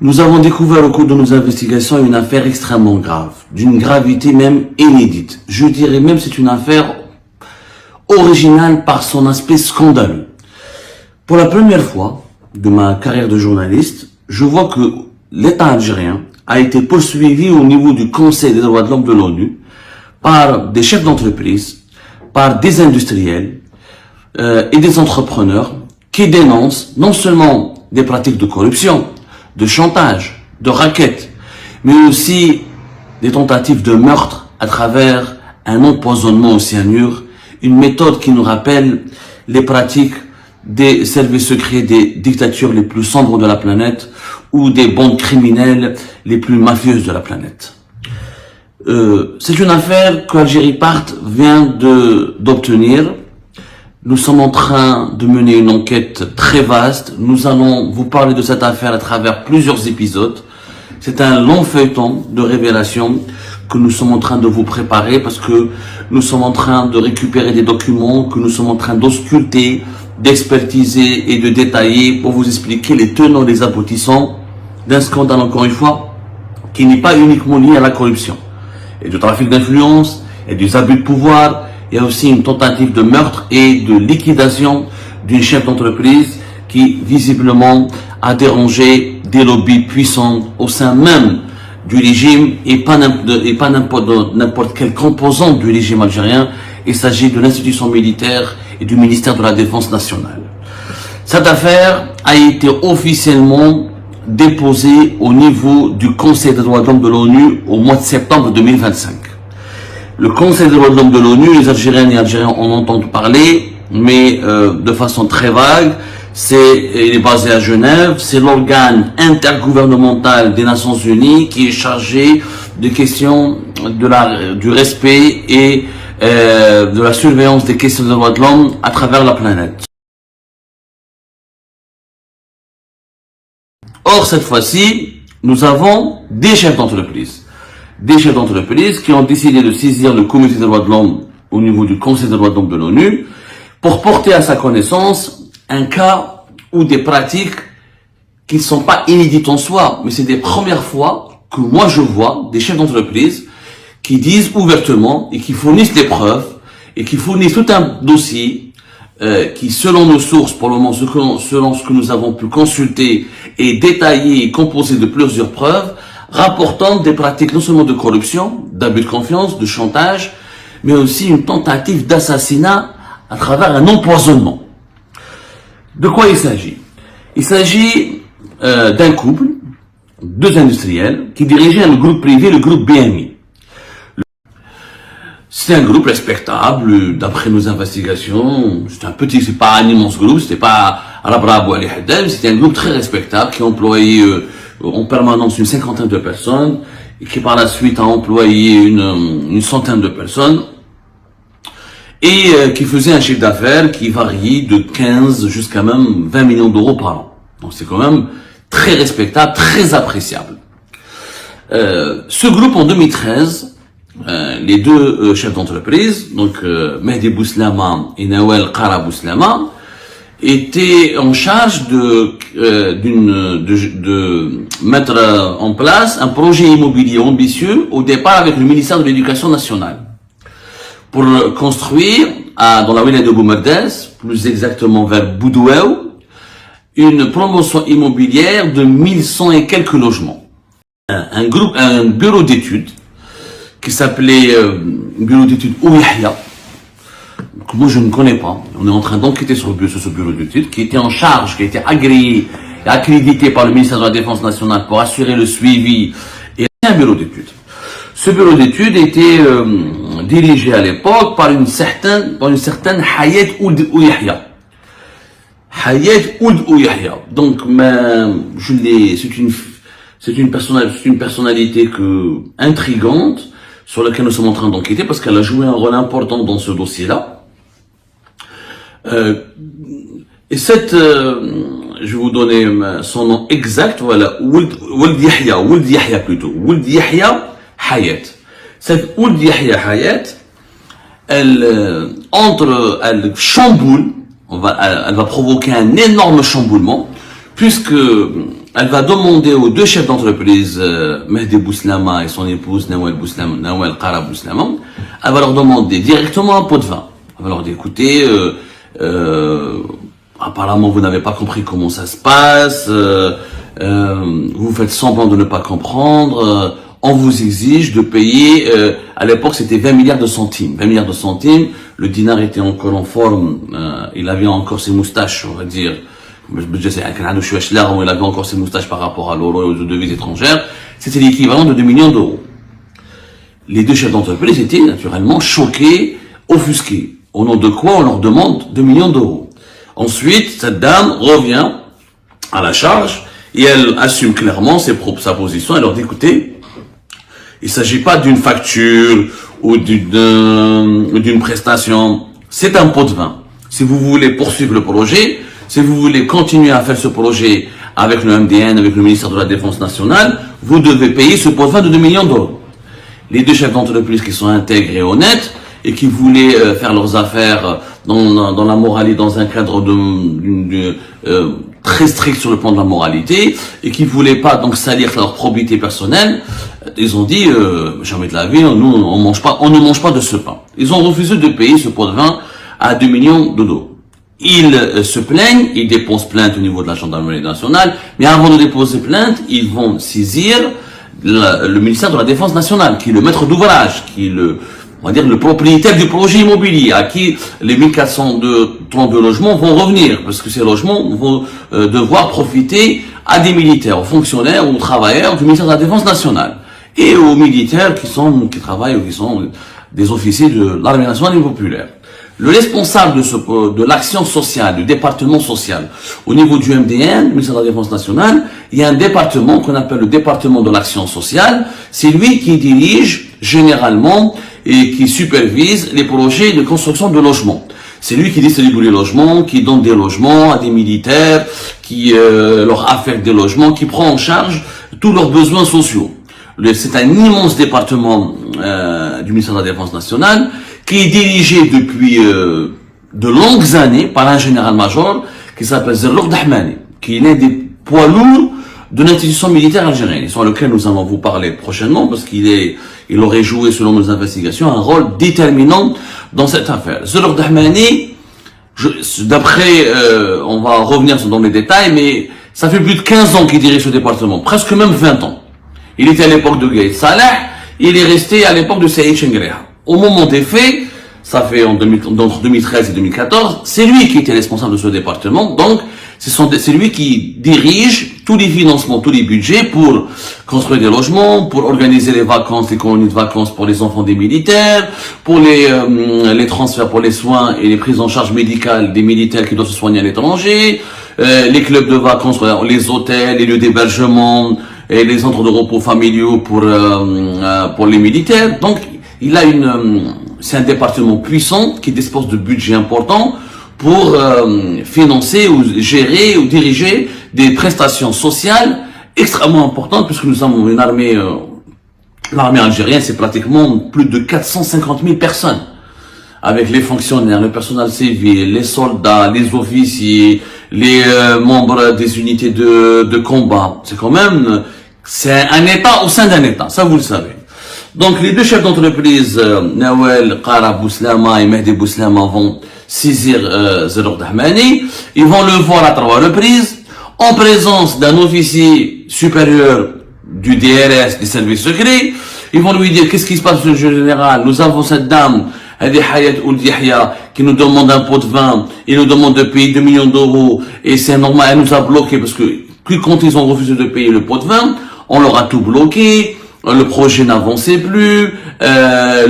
Nous avons découvert au cours de nos investigations une affaire extrêmement grave, d'une gravité même inédite. Je dirais même c'est une affaire originale par son aspect scandaleux. Pour la première fois de ma carrière de journaliste, je vois que l'État algérien a été poursuivi au niveau du Conseil des droits de l'homme de l'ONU par des chefs d'entreprise, par des industriels et des entrepreneurs qui dénoncent non seulement des pratiques de corruption, de chantage, de racket, mais aussi des tentatives de meurtre à travers un empoisonnement au cyanure, une méthode qui nous rappelle les pratiques des services secrets des dictatures les plus sombres de la planète ou des bandes criminelles les plus mafieuses de la planète. C'est une affaire que Algérie Part vient d'obtenir. Nous sommes en train de mener une enquête très vaste. Nous allons vous parler de cette affaire à travers plusieurs épisodes. C'est un long feuilleton de révélation que nous sommes en train de vous préparer parce que nous sommes en train de récupérer des documents que nous sommes en train d'ausculter, d'expertiser et de détailler pour vous expliquer les tenants et les aboutissants d'un scandale, encore une fois, qui n'est pas uniquement lié à la corruption. Et du trafic d'influence et des abus de pouvoir. Il y a aussi une tentative de meurtre et de liquidation d'une chef d'entreprise qui visiblement a dérangé des lobbies puissants au sein même du régime et pas n'importe quelle composante du régime algérien. Il s'agit de l'institution militaire et du ministère de la Défense nationale. Cette affaire a été officiellement déposée au niveau du Conseil des droits de l'homme de l'ONU au mois de septembre 2025. Le Conseil des droits de l'homme de l'ONU, les Algériennes et Algériens en entendent parler, mais de façon très vague. Il est basé à Genève, c'est l'organe intergouvernemental des Nations Unies qui est chargé des questions du respect et de la surveillance des questions des droits de l'homme à travers la planète. Or, cette fois-ci, nous avons des chefs d'entreprise. Des chefs d'entreprise qui ont décidé de saisir le comité des droits de l'homme au niveau du Conseil des droits de l'homme de l'ONU pour porter à sa connaissance un cas ou des pratiques qui ne sont pas inédites en soi, mais c'est des premières fois que moi je vois des chefs d'entreprise qui disent ouvertement et qui fournissent des preuves et qui fournissent tout un dossier qui, selon nos sources, pour le moment, selon ce que nous avons pu consulter, est détaillé et composé de plusieurs preuves, rapportant des pratiques non seulement de corruption, d'abus de confiance, de chantage, mais aussi une tentative d'assassinat à travers un empoisonnement. De quoi il s'agit? Il s'agit d'un couple, deux industriels, qui dirigeaient le groupe privé, le groupe BMI. C'est un groupe respectable, d'après nos investigations. C'est pas un immense groupe, c'était pas Al-Abrab ou Al-Haddam, c'était un groupe très respectable qui employait en permanence une cinquantaine de personnes et qui par la suite a employé une centaine de personnes et qui faisait un chiffre d'affaires qui variait de 15 jusqu'à même 20 millions d'euros par an. Donc c'est quand même très respectable, très appréciable. Ce groupe en 2013, les deux chefs d'entreprise, donc Mehdi Bouslama et Nawel Qara Bouslama, étaient en charge de mettre en place un projet immobilier ambitieux au départ avec le ministère de l'Éducation nationale pour construire dans la wilaya de Goumerdès, plus exactement vers Boudouaou, une promotion immobilière de 1100 et quelques logements. Un bureau d'études qui s'appelait bureau d'études Ouyahia, que moi je ne connais pas. On est en train d'enquêter sur ce bureau d'études qui était en charge, qui a été agréé et accrédité par le ministère de la Défense nationale pour assurer le suivi et un bureau d'études. Ce bureau d'études était dirigé à l'époque par une certaine Hayat Ould Ouyahia. Hayat Ould Ouyahia. Donc, c'est une personnalité intrigante sur laquelle nous sommes en train d'enquêter parce qu'elle a joué un rôle important dans ce dossier-là. Et je vais vous donner son nom exact, voilà, Ould Yahya plutôt, Ould Yahya Hayat. Cette Ould Yahya Hayat, elle chamboule, elle va provoquer un énorme chamboulement, puisque elle va demander aux deux chefs d'entreprise, Mehdi Bouslama et son épouse Nawel Qara Bouslama, elle va leur demander directement un pot de vin. Elle va leur dire, écoutez, apparemment vous n'avez pas compris comment ça se passe, vous faites semblant de ne pas comprendre, on vous exige de payer, à l'époque c'était 20 milliards de centimes. 20 milliards de centimes, le dinar était encore en forme, il avait encore ses moustaches, on va dire. Il avait encore ses moustaches par rapport à l'euro et aux devises étrangères. C'était l'équivalent de 2 millions d'euros. Les deux chefs d'entreprise étaient naturellement choqués, offusqués. Au nom de quoi on leur demande 2 millions d'euros. Ensuite, cette dame revient à la charge et elle assume clairement sa position. Elle leur dit, écoutez, il ne s'agit pas d'une facture ou d'une prestation. C'est un pot de vin. Si vous voulez poursuivre le projet, si vous voulez continuer à faire ce projet avec le MDN, avec le ministère de la Défense nationale, vous devez payer ce pot de vin de 2 millions d'euros. Les deux chefs d'entreprise qui sont intègres et honnêtes et qui voulaient faire leurs affaires dans la moralité, dans un cadre très strict sur le plan de la moralité et qui voulaient pas donc salir leur probité personnelle, ils ont dit jamais de la vie, nous on ne mange pas de ce pain. Ils ont refusé de payer ce pot de vin à 2 millions d'euros. Ils se plaignent, ils déposent plainte au niveau de la gendarmerie nationale, mais avant de déposer plainte, ils vont saisir le ministère de la Défense nationale, qui est le maître d'ouvrage, qui est on va dire le propriétaire du projet immobilier, à qui les 1432 logements vont revenir, parce que ces logements vont devoir profiter à des militaires, aux fonctionnaires, aux travailleurs du ministère de la Défense nationale, et aux militaires qui travaillent ou qui sont des officiers de l'armée nationale et populaire. Le responsable de l'action sociale, du département social, au niveau du MDN, le ministère de la Défense nationale, il y a un département qu'on appelle le département de l'action sociale. C'est lui qui dirige généralement et qui supervise les projets de construction de logements. C'est lui qui distribue les logements, qui donne des logements à des militaires, qui leur affecte des logements, qui prend en charge tous leurs besoins sociaux. C'est un immense département du ministère de la Défense nationale qui est dirigé depuis de longues années par un général-major qui s'appelle Zerrouk Dahmani, qui est l'un des poids lourds de l'institution militaire algérienne, sur lequel nous allons vous parler prochainement, parce il aurait joué, selon nos investigations, un rôle déterminant dans cette affaire. Zerrouk Dahmani, d'après, on va revenir dans les détails, mais ça fait plus de 15 ans qu'il dirige ce département, presque même 20 ans. Il était à l'époque de Gaïd Salah, il est resté à l'époque de Saïd Chengreha. Au moment des faits, ça fait entre 2013 et 2014, c'est lui qui était responsable de ce département, donc c'est lui qui dirige tous les financements, tous les budgets pour construire des logements, pour organiser les vacances, les colonies de vacances pour les enfants des militaires, pour les transferts pour les soins et les prises en charge médicales des militaires qui doivent se soigner à l'étranger, les clubs de vacances, les hôtels, les lieux d'hébergement et les centres de repos familiaux pour les militaires. Donc, c'est un département puissant qui dispose de budgets importants pour financer ou gérer ou diriger des prestations sociales extrêmement importantes, puisque nous avons une armée, l'armée algérienne, c'est pratiquement plus de 450 000 personnes, avec les fonctionnaires, le personnel civil, les soldats, les officiers, les membres des unités de combat. C'est un État au sein d'un État, ça vous le savez. Donc les deux chefs d'entreprise, Nawel Qara Bouslama et Mehdi Bouslama, vont saisir Zerrouk Dahmani. Ils vont le voir à 3 reprises, en présence d'un officier supérieur du DRS, des services secrets. Ils vont lui dire, qu'est-ce qui se passe, monsieur le général? Nous avons cette dame, Hadi Hayat Ould Yahya, qui nous demande un pot de vin, il nous demande de payer 2 millions d'euros, et c'est normal, elle nous a bloqué, parce que quand ils ont refusé de payer le pot de vin, on leur a tout bloqué. Le projet n'avançait plus. La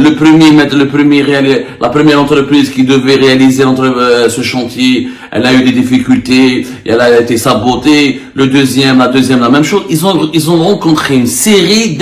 première entreprise qui devait réaliser ce chantier, elle a eu des difficultés, et elle a été sabotée. La deuxième, la même chose. Ils ont rencontré une série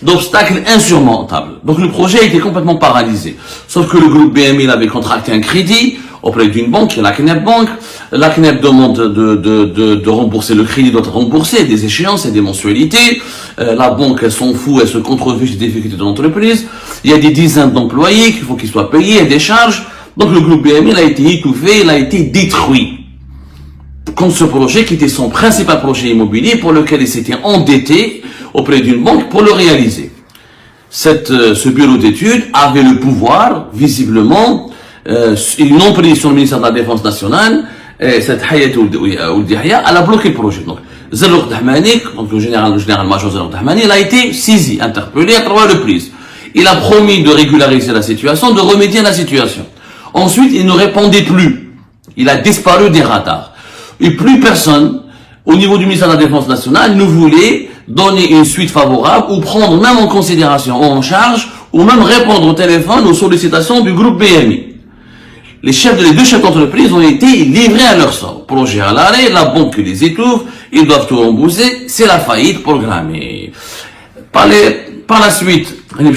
d'obstacles insurmontables. Donc le projet a été complètement paralysé. Sauf que le groupe BMI avait contracté un crédit auprès d'une banque, la CNEP Bank. La CNEP demande de rembourser le crédit, doit rembourser des échéances et des mensualités. La banque, elle s'en fout, elle se contrefiche des difficultés de l'entreprise. Il y a des dizaines d'employés qu'il faut qu'ils soient payés, et des charges. Donc le groupe BMI, il a été étouffé, il a été détruit. contre ce projet qui était son principal projet immobilier pour lequel il s'était endetté auprès d'une banque pour le réaliser. Ce bureau d'études avait le pouvoir, visiblement, ils l'ont pris sur le ministère de la Défense nationale, et cette Hayat Ould Yahya, elle a bloqué le projet. Donc, Zerrouk Dahmani, donc le général-major Zerrouk Dahmani, il a été saisi, interpellé à 3 reprises. Il a promis de régulariser la situation, de remédier à la situation. Ensuite, il ne répondait plus. Il a disparu des radars. Et plus personne, au niveau du ministère de la Défense nationale, ne voulait donner une suite favorable ou prendre même en considération, en charge, ou même répondre au téléphone aux sollicitations du groupe BMI. Les deux chefs d'entreprise ont été livrés à leur sort. Projet à l'arrêt, la banque les étouffe, ils doivent tout rembourser, c'est la faillite programmée. Par la suite, il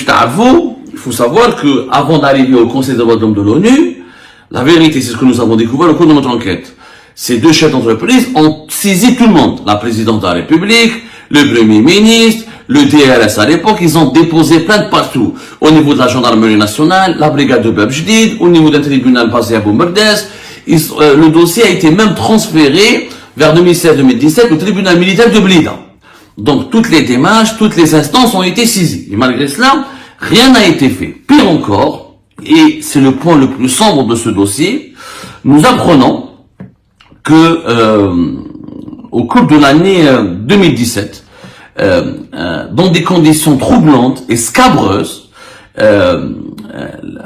faut savoir que avant d'arriver au Conseil des droits de l'homme de l'ONU, la vérité, c'est ce que nous avons découvert au cours de notre enquête. Ces deux chefs d'entreprise ont saisi tout le monde. La présidente de la République, le Premier ministre, le DRS à l'époque, ils ont déposé plainte partout. Au niveau de la gendarmerie nationale, la brigade de Bab Jdid, au niveau d'un tribunal basé à Boumerdes. Le dossier a été même transféré vers 2016-2017 au tribunal militaire de Blida. Donc toutes les démarches, toutes les instances ont été saisies. Et malgré cela, rien n'a été fait. Pire encore, et c'est le point le plus sombre de ce dossier, nous apprenons que au cours de l'année 2017, dans des conditions troublantes et scabreuses,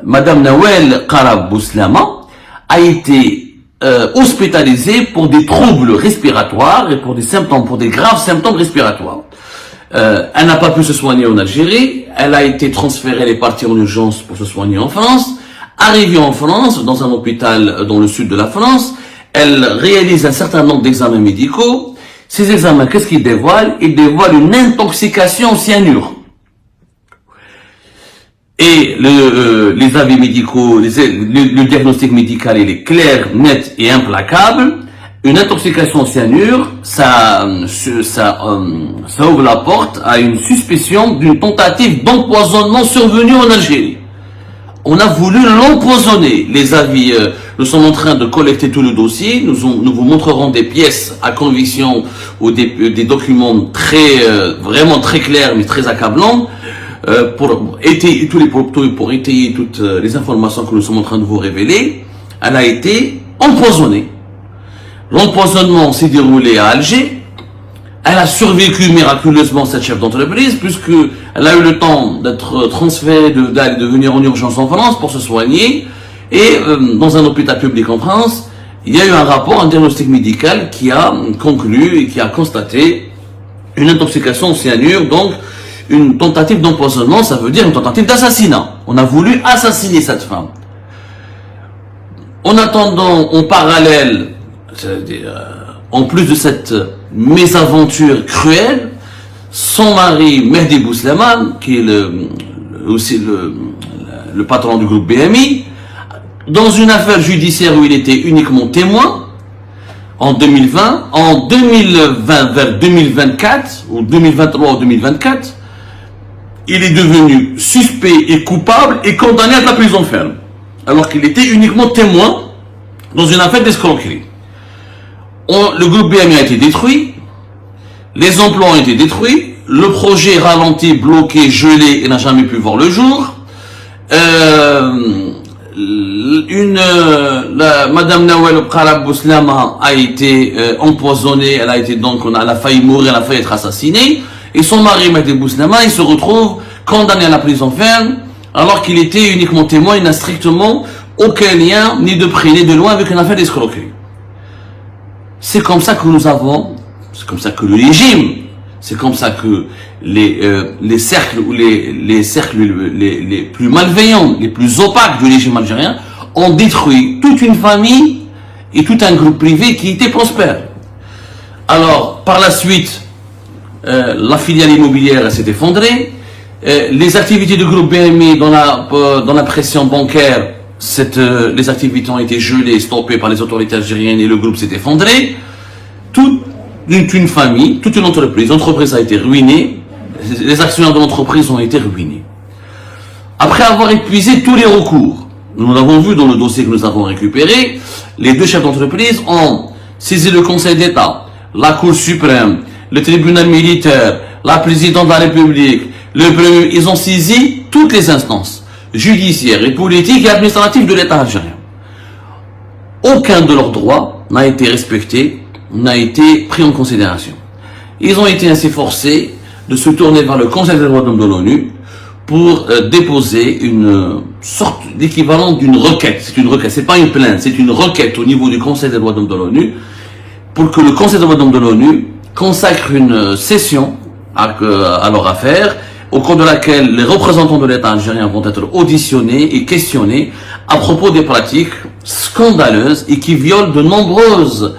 Madame Nawel Qarab Bouslama a été hospitalisée pour des troubles respiratoires et pour des graves symptômes respiratoires. Elle n'a pas pu se soigner en Algérie, elle a été transférée, elle est partie en urgence pour se soigner en France. Arrivée en France, dans un hôpital dans le sud de la France, elle réalise un certain nombre d'examens médicaux. Ces examens, qu'est-ce qu'ils dévoilent? Ils dévoilent une intoxication au cyanure. Et les avis médicaux, le diagnostic médical, il est clair, net et implacable. Une intoxication au cyanure, ça ouvre la porte à une suspicion d'une tentative d'empoisonnement survenue en Algérie. On a voulu l'empoisonner. Les avis, nous sommes en train de collecter tout le dossier. Nous vous montrerons des pièces à conviction ou des documents vraiment très clairs mais très accablants pour étayer toutes les informations que nous sommes en train de vous révéler. Elle a été empoisonnée. L'empoisonnement s'est déroulé à Alger. Elle a survécu miraculeusement, cette chef d'entreprise, puisqu'elle a eu le temps d'être transférée, de venir en urgence en France pour se soigner. Et dans un hôpital public en France, il y a eu un rapport, un diagnostic médical qui a conclu et qui a constaté une intoxication au cyanure, donc une tentative d'empoisonnement, ça veut dire une tentative d'assassinat. On a voulu assassiner cette femme. En attendant, en parallèle, en plus de cette mésaventure cruelle, son mari Mehdi Bouslama, qui est aussi le patron du groupe BMI, dans une affaire judiciaire où il était uniquement témoin, en 2020, vers 2024, ou 2023 ou 2024, il est devenu suspect et coupable et condamné à la prison ferme, alors qu'il était uniquement témoin dans une affaire d'escroquerie. Le groupe BMI a été détruit, les emplois ont été détruits, le projet ralenti, bloqué, gelé et n'a jamais pu voir le jour. Madame Nawel Qarab Bouslama a été empoisonnée, elle a failli mourir, elle a failli être assassinée, et son mari Mehdi Bouslama, il se retrouve condamné à la prison ferme, alors qu'il était uniquement témoin, il n'a strictement aucun lien, ni de près ni de loin, avec une affaire d'escroquerie. C'est comme ça que c'est comme ça que le régime, c'est comme ça que les cercles les plus malveillants, les plus opaques du régime algérien ont détruit toute une famille et tout un groupe privé qui était prospère. Alors, par la suite, la filiale immobilière s'est effondrée, les activités du groupe BMI dans la pression bancaire, les activités ont été gelées, stoppées par les autorités algériennes et le groupe s'est effondré. Toute une famille, toute une entreprise, l'entreprise a été ruinée, les actionnaires de l'entreprise ont été ruinés. Après avoir épuisé tous les recours, nous l'avons vu dans le dossier que nous avons récupéré, les deux chefs d'entreprise ont saisi le Conseil d'État, la Cour suprême, le tribunal militaire, la présidente de la République, le premier, ils ont saisi toutes les instances judiciaires et politiques et administratives de l'État algérien. Aucun de leurs droits n'a été respecté, n'a été pris en considération. Ils ont été ainsi forcés de se tourner vers le Conseil des droits de l'homme de l'ONU pour déposer une sorte d'équivalent d'une requête. C'est une requête, c'est pas une plainte, c'est une requête au niveau du Conseil des droits de l'homme de l'ONU pour que le Conseil des droits de l'homme de l'ONU consacre une session à leur affaire, au cours de laquelle les représentants de l'État algérien vont être auditionnés et questionnés à propos des pratiques scandaleuses et qui violent de nombreuses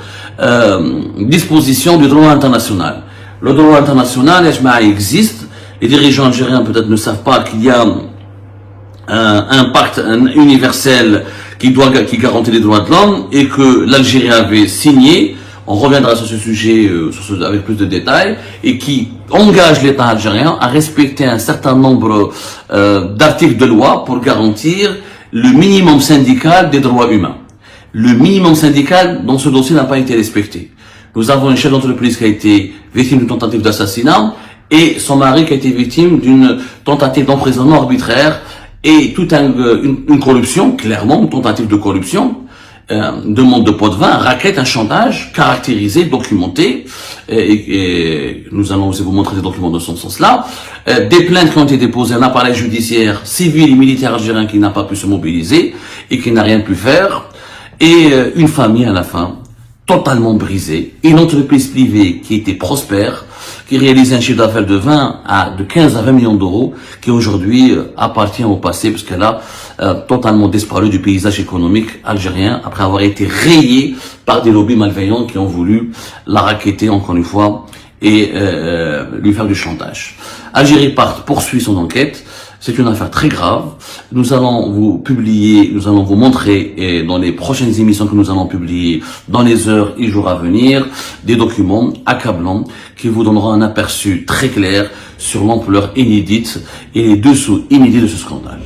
dispositions du droit international. Le droit international, existe. Les dirigeants algériens peut-être ne savent pas qu'il y a un pacte universel qui garantit les droits de l'homme et que l'Algérie avait signé. On reviendra sur ce sujet avec plus de détails, et qui engage l'État algérien à respecter un certain nombre d'articles de loi pour garantir le minimum syndical des droits humains. Le minimum syndical dans ce dossier n'a pas été respecté. Nous avons une chef d'entreprise qui a été victime d'une tentative d'assassinat et son mari qui a été victime d'une tentative d'emprisonnement arbitraire et toute une corruption, clairement une tentative de corruption. Demande de pot de vin, un racket, un chantage caractérisé, documenté, et nous allons aussi vous montrer des documents de ce sens-là, des plaintes qui ont été déposées, un appareil judiciaire civil et militaire algérien qui n'a pas pu se mobiliser et qui n'a rien pu faire, et une famille à la fin totalement brisée, une entreprise privée qui était prospère, qui réalisait un chiffre d'affaires de 15 à 20 millions d'euros, qui aujourd'hui appartient au passé, puisqu'elle a totalement disparu du paysage économique algérien, après avoir été rayée par des lobbies malveillants qui ont voulu la racketter encore une fois et lui faire du chantage. Algérie poursuit son enquête. C'est une affaire très grave. Nous allons vous publier, nous allons vous montrer, et dans les prochaines émissions que nous allons publier dans les heures et jours à venir, des documents accablants qui vous donneront un aperçu très clair sur l'ampleur inédite et les dessous inédits de ce scandale.